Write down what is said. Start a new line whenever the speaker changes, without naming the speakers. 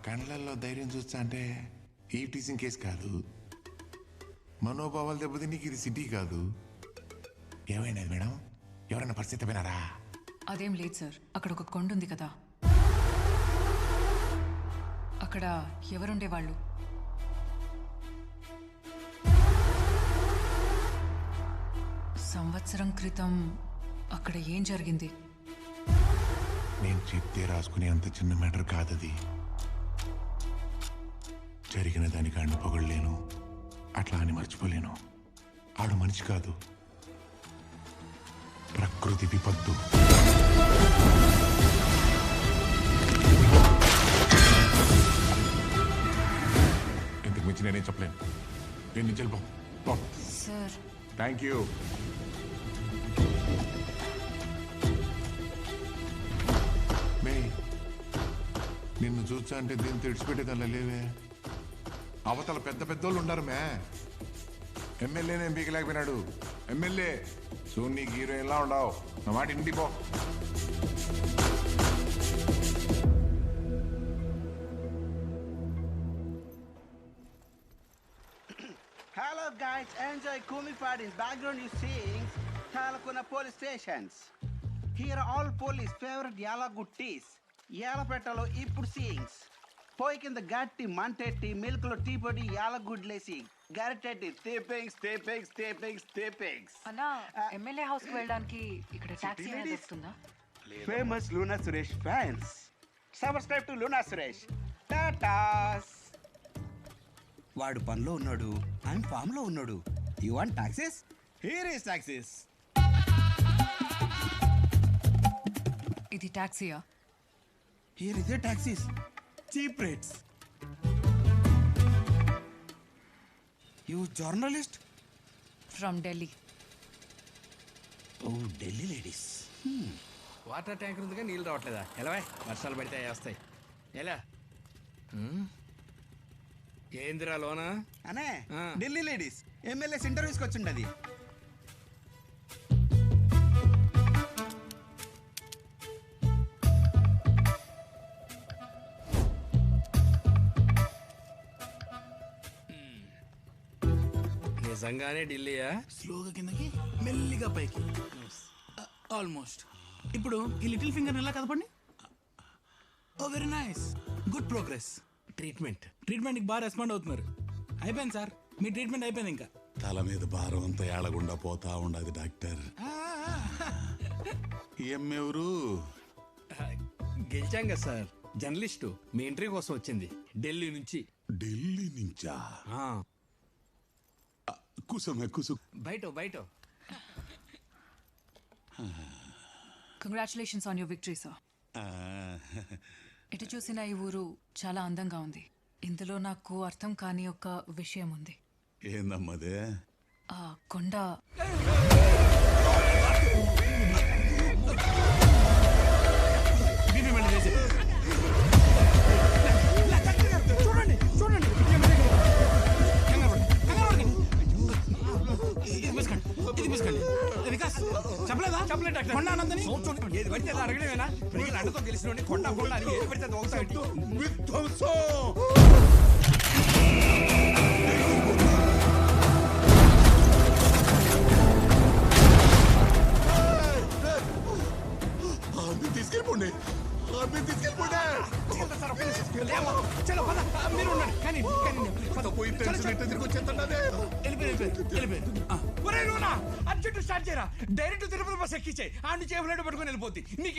కళ్ళల్లో ధైర్యం చూస్తా అంటే ఈ టీచింగ్ కేసు కాదు, మనోభావాలు దెబ్బతినికి ఇది సిటీ కాదు. ఏమైనది మేడం? ఎవరైనా పరిస్థితి వినారా?
అదేం లేదు సార్, అక్కడ ఒక కొండ ఉంది కదా, అక్కడ ఎవరుండేవాళ్ళు? సంవత్సరం క్రితం అక్కడ ఏం జరిగింది?
నేను చెప్తే రాసుకునే అంత చిన్న మ్యాటర్ కాదది. జరిగిన దానికి ఆడిని పొగడలేను, అట్లా అని మర్చిపోలేను. ఆడు మనిషి కాదు, ప్రకృతి విపత్తు. ఇంతకు మించి నేనేం చెప్పలేను. నేను నుంచి వెళ్ళిపో.
Sir
thank you. మే నిన్ను చూచా అంటే దీన్ని తెడిచిపెట్టేదల్లా లేవే. అవతల పెద్ద పెద్దోళ్ళు ఉన్నారు మే. ఎమ్మెల్యేనే పీకలేకపోయినాడు. ఎమ్మెల్యే సో నీకు హీరోయిన్లా ఉండవు. నా మాట ఇంటికి పో.
Hello guys, enjoy Kumi Party's background you seeing Talakuna police stations. Here are all police favorite Yalagu teas. Yalapetalo ippudu seeings. Poikin the gatti, mantetti, milk lo tea potty, Yalagood lacy. Garretti, tapings.
అన్నా MLA house కి వెళ్ళడానికి ఇక్కడ taxi అనేది వస్తుందా?
Famous Luna Suresh fans. Subscribe to Luna Suresh. Tatas. వాడు పనిలో ఉన్నాడు, ఆయన ఫామ్ లో ఉన్నాడు. You want taxes? Here is taxes.
ఇది టాక్సీయా?
Here is taxis, cheap rates. You journalist
from Delhi.
ఓ ఢిల్లీ లేడీస్.
వాటర్ ట్యాంక్ ఉందిగా, నీళ్ళు రావట్లేదా? ఎలా వర్షాలు పడితే వస్తాయి. ఎలా ఏందిరా లోనా
అనే ఢిల్లీ లేడీస్ ఎమ్మెల్యేస్ ఇంటర్వ్యూస్కి వచ్చిండది.
నిజంగానే ఢిల్లీయా?
స్లోగా కిందకి మెల్లిగా పైకి, ఆల్మోస్ట్. ఇప్పుడు ఈ లిటిల్ ఫింగర్ ఎలా కదపండి. ఓ వెరీ నైస్, గుడ్ ప్రోగ్రెస్. ట్రీట్మెంట్కి బాగా రెస్పాండ్ అవుతున్నారు. అయిపోయింది సార్, మీ ట్రీట్మెంట్ అయిపోయింది. ఇంకా
తల మీద భారం అంతా ఏడగుండా పోతా ఉండదు డాక్టర్. ఏమెవరు?
గెలిచాం కదా సార్, జర్నలిస్టు. మీ ఇంటర్వ్యూ కోసం వచ్చింది ఢిల్లీ నుంచి.
ఢిల్లీ నుంచా? కూసు
బయట.
Congratulations on your victory sir. ఎటు చూసినా ఈ ఊరు చాలా అందంగా ఉంది. ఇందులో నాకు అర్థం కాని ఒక విషయం ఉంది.
ఏందమ్మదే?
ఆ కొండ
ఏది పడితే అది అడగలేమేనా? ప్రజలు అండతో గెలిచిన కొండ అని ఏది పడితే అది ఒకసారి
తీసుకెళ్ళిపోండి.
చలో పద, మీరు ఉండండి. కానీ
పోయి తిరిగి వచ్చేస్తాడే.
అర్జెంట్ స్టార్ట్ చేయరా. డైరెక్ట్ తిరుపతి బస్ ఎక్కించే, ఆ నుంచి పట్టుకొని వెళ్ళిపోద్ది. నీకు